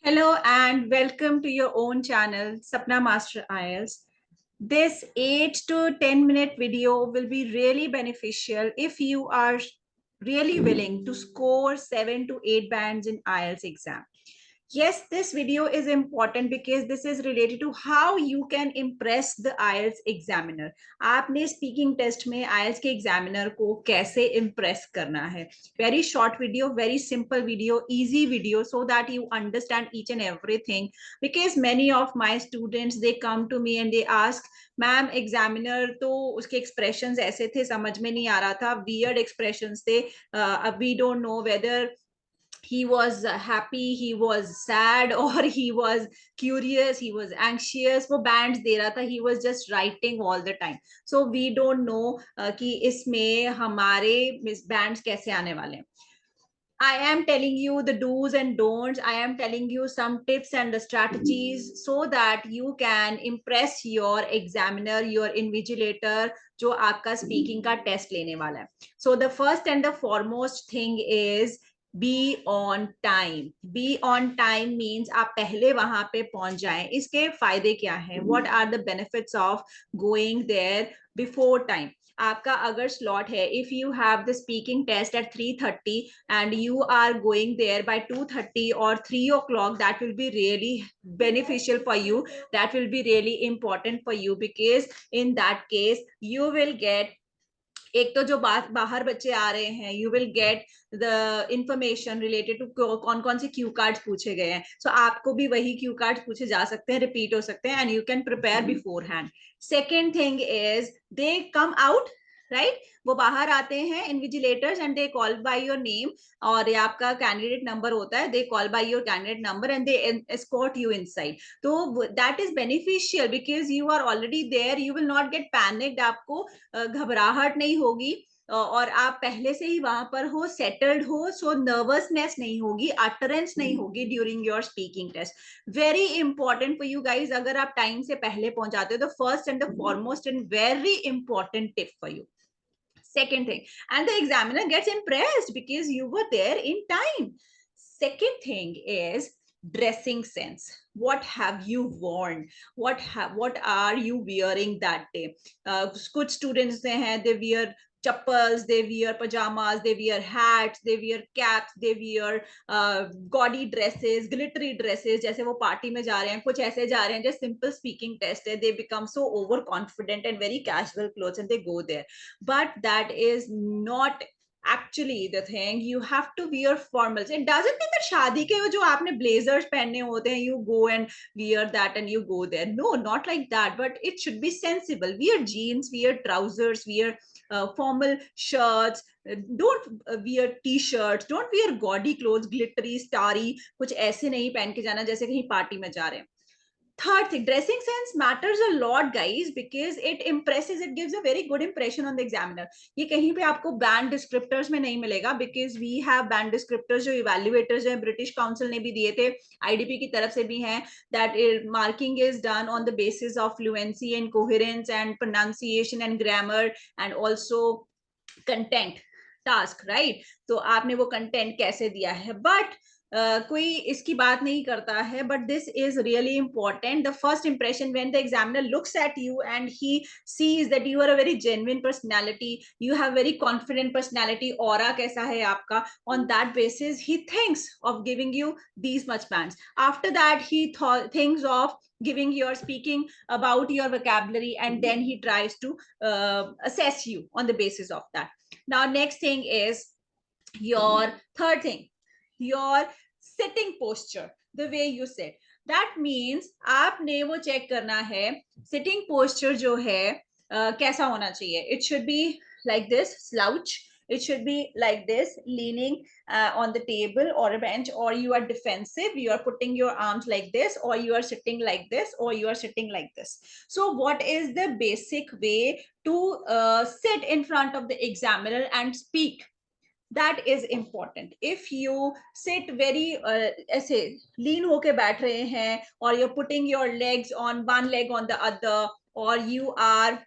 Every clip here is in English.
Hello and welcome to your own channel, Sapna Master Ielts. This 8 to 10-minute video will be really beneficial if you are really willing to score 7 to 8 bands in IELTS exam. Yes, this video is important because this is related to how you can impress the IELTS examiner. आपने speaking test में IELTS के examiner को कैसे impress करना है. Very short video, very simple video, easy video so that you understand each and everything. Because many of my students, they come to me and they ask, ma'am examiner तो उसके expressions ऐसे थे, समझ में नहीं आ रहा था, वियर्ड एक्सप्रेशंस थे, we don't know whether he was happy, he was sad, or he was curious, he was anxious. वो bands दे रहा था, he was just writing all the time. So we don't know कि इसमें हमारे bands कैसे आने वाले हैं. I am telling you the do's and don'ts. I am telling you some tips and the strategies so that you can impress your examiner, your invigilator, जो आपका speaking का test लेने वाला है. So the first and the foremost thing is be on time. Be on time means आप पहले वहां पे पहुंच जाएं. इसके फायदे क्या हैं? What are the benefits of going there before time? आपका अगर स्लॉट है, if you have the speaking test at 3:30 and you are going there by 2:30 or 3 o'clock, that will be really beneficial for you. That will be really important for you because in that case you will get, एक तो जो बाहर बच्चे आ रहे हैं, you will get the information related to कौन कौन से क्यू कार्ड्स पूछे गए हैं. सो आपको भी वही क्यू कार्ड्स पूछे जा सकते हैं, रिपीट हो सकते हैं, and you can prepare beforehand. Second thing is they come out, right. वो बाहर आते हैं invigilators and they call by your name, और ये आपका कैंडिडेट नंबर होता है, they call by your candidate number and they escort you inside. तो that is beneficial because you are already there, you will not get panicked. आपको घबराहट नहीं होगी और आप पहले से ही वहां पर हो, सेटल्ड हो, सो नर्वसनेस नहीं होगी, अटरेंस नहीं होगी during your speaking test. Very important for you guys. अगर आप टाइम से पहले पहुंचाते हो तो first and the foremost and very important tip for you. Second thing, and the examiner gets impressed because you were there in time. Second thing is dressing sense. What have you worn? What are you wearing that day? Kuch students they wear chappals, they wear pajamas, they wear hats, they wear caps, they wear gaudy dresses, glittery dresses. जैसे वो party में जा रहे हैं, कुछ ऐसे जा रहे हैं जो simple speaking test है, they become so overconfident and very casual clothes and they go there. But that is not actually the thing. You have to wear formals. It doesn't mean that शादी के जो आपने blazers पहनने होते हैं, you go and wear that and you go there. No, not like that. But it should be sensible. Wear jeans, wear trousers, wear formal shirts. Don't wear t-shirts. Don't wear gaudy clothes, glittery, starry. कुछ ऐसे नहीं पहन के जाना जैसे कहीं party में जा रहे हैं. Third thing, dressing sense matters a lot guys because it impresses, it gives a very good impression on the examiner. ये कहीं पे आपको band descriptors में नहीं मिलेगा because we have band descriptors जो evaluators हैं, British Council ने भी दिए थे, IDP की तरफ से भी हैं, that marking is done on the basis of fluency and coherence and pronunciation and grammar and also content task, right? तो आपने वो content कैसे दिया है, but कोई इसकी बात नहीं करता है, but this is really important. The first impression when the examiner looks at you and he sees that you are a very genuine personality, you have very confident personality, aura कैसा है आपका, on that basis he thinks of giving you these much bands. After that he thinks of giving your speaking about your vocabulary, and then he tries to assess you on the basis of that. Now next thing is your third thing, your sitting posture, the way you sit. That means आपने वो check करना है sitting posture जो है कैसा होना चाहिए. It should be like this, slouch. It should be like this, leaning on the table or a bench, or you are defensive, you are putting your arms like this, or you are sitting like this, or you are sitting like this. So what is the basic way to sit in front of the examiner and speak? That is important. If you sit very ऐसे lean होके बैठ रहे हैं, or you're putting your legs on one leg on the other, or you are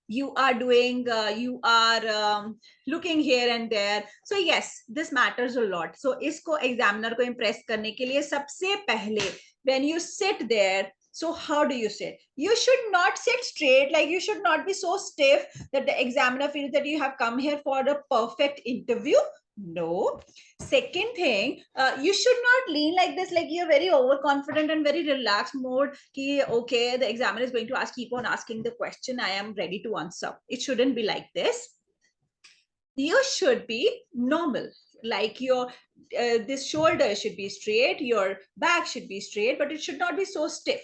you are doing, you are looking here and there. So yes, this matters a lot. So isko examiner ko impress karne ke liye sabse pehle, when you sit there, so how do you sit? You should not sit straight, like you should not be so stiff that the examiner feels that you have come here for a perfect interview. No. Second thing, you should not lean like this, like you're very overconfident and very relaxed mode. Ki, okay, the examiner is going to ask, keep on asking the question. I am ready to answer. It shouldn't be like this. You should be normal. Like your this shoulder should be straight, your back should be straight, but it should not be so stiff,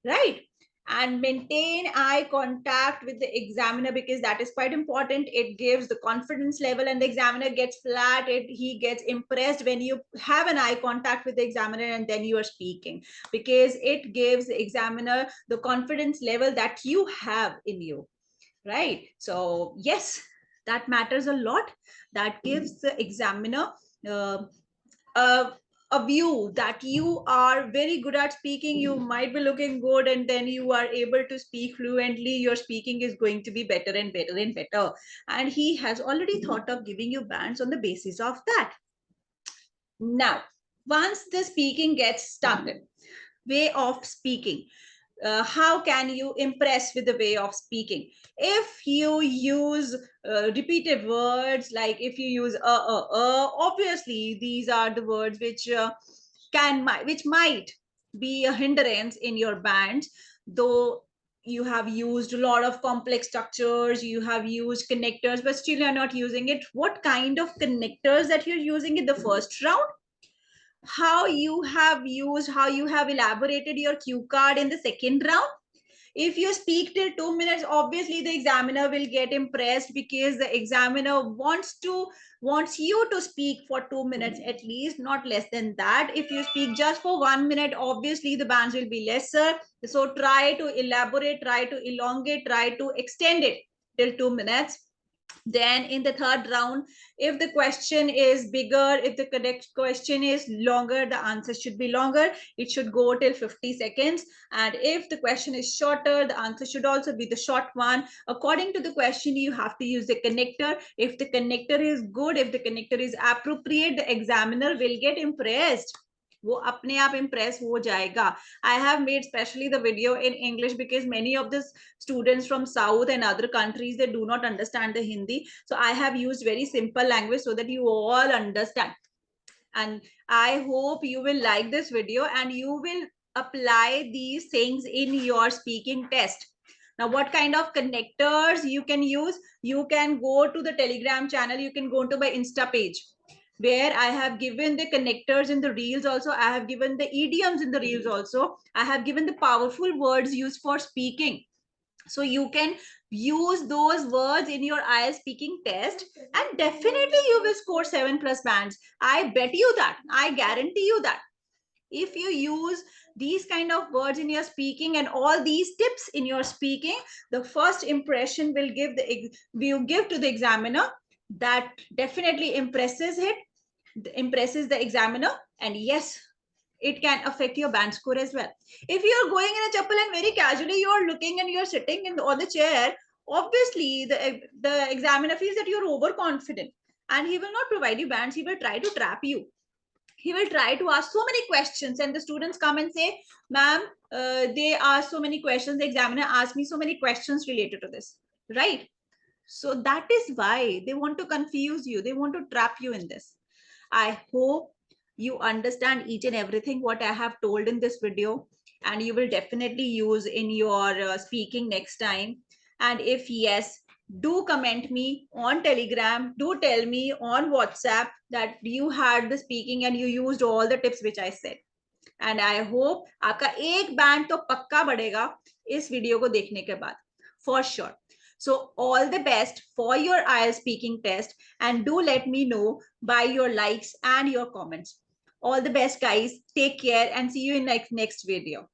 right? And maintain eye contact with the examiner, because that is quite important. It gives the confidence level, and the examiner gets flat. He gets impressed when you have an eye contact with the examiner and then you are speaking, because it gives the examiner the confidence level that you have in you, right? So yes, that matters a lot. That gives the examiner uh, a, a view that you are very good at speaking. You might be looking good, and then you are able to speak fluently. Your speaking is going to be better and better and better, and he has already thought of giving you bands on the basis of that. Now, once the speaking gets started, way of speaking, how can you impress with the way of speaking? If you use repeated words, like if you use obviously these are the words which which might be a hindrance in your band. Though you have used a lot of complex structures, you have used connectors, but still you're not using it. What kind of connectors that you're using in the first round? How you have used, how you have elaborated your cue card in the second round? If you speak till 2 minutes, obviously the examiner will get impressed, because the examiner wants you to speak for 2 minutes at least, not less than that. If you speak just for 1 minute, obviously the bands will be lesser. So try to elaborate, try to elongate, try to extend it till 2 minutes. Then in the third round, if the question is bigger, if the correct question is longer, the answer should be longer. It should go till 50 seconds. And if the question is shorter, the answer should also be the short one. According to the question, you have to use the connector. If the connector is good, if the connector is appropriate, the examiner will get impressed. वो अपने आप impress हो जाएगा. I have made specially the video in English because many of the students from South and other countries, they do not understand the Hindi. So I have used very simple language so that you all understand. And I hope you will like this video and you will apply these things in your speaking test. Now, what kind of connectors you can use? You can go to the Telegram channel. You can go to my Insta page, where I have given the connectors in the reels also. I have given the idioms in the reels also. I have given the powerful words used for speaking. So you can use those words in your IELTS speaking test, and definitely you will score 7+ bands. I bet you that. I guarantee you that. If you use these kind of words in your speaking and all these tips in your speaking, the first impression will give to the examiner, that definitely impresses the examiner. And yes, it can affect your band score as well. If you're going in a chapel and very casually you're looking and you're sitting on the chair, obviously the examiner feels that you're overconfident, and he will not provide you bands. He will try to trap you. He will try to ask so many questions, and the students come and say, ma'am, they ask so many questions, the examiner asked me so many questions related to this, right? So that is why they want to confuse you, they want to trap you in this. I hope you understand each and everything what I have told in this video, and you will definitely use in your speaking next time. And if yes, do comment me on Telegram, do tell me on WhatsApp that you had the speaking and you used all the tips which I said. And I hope आपका एक band तो पक्का बढ़ेगा इस video को देखने के बाद, for sure. So all the best for your IELTS speaking test, and do let me know by your likes and your comments. All the best, guys. Take care and see you in next video.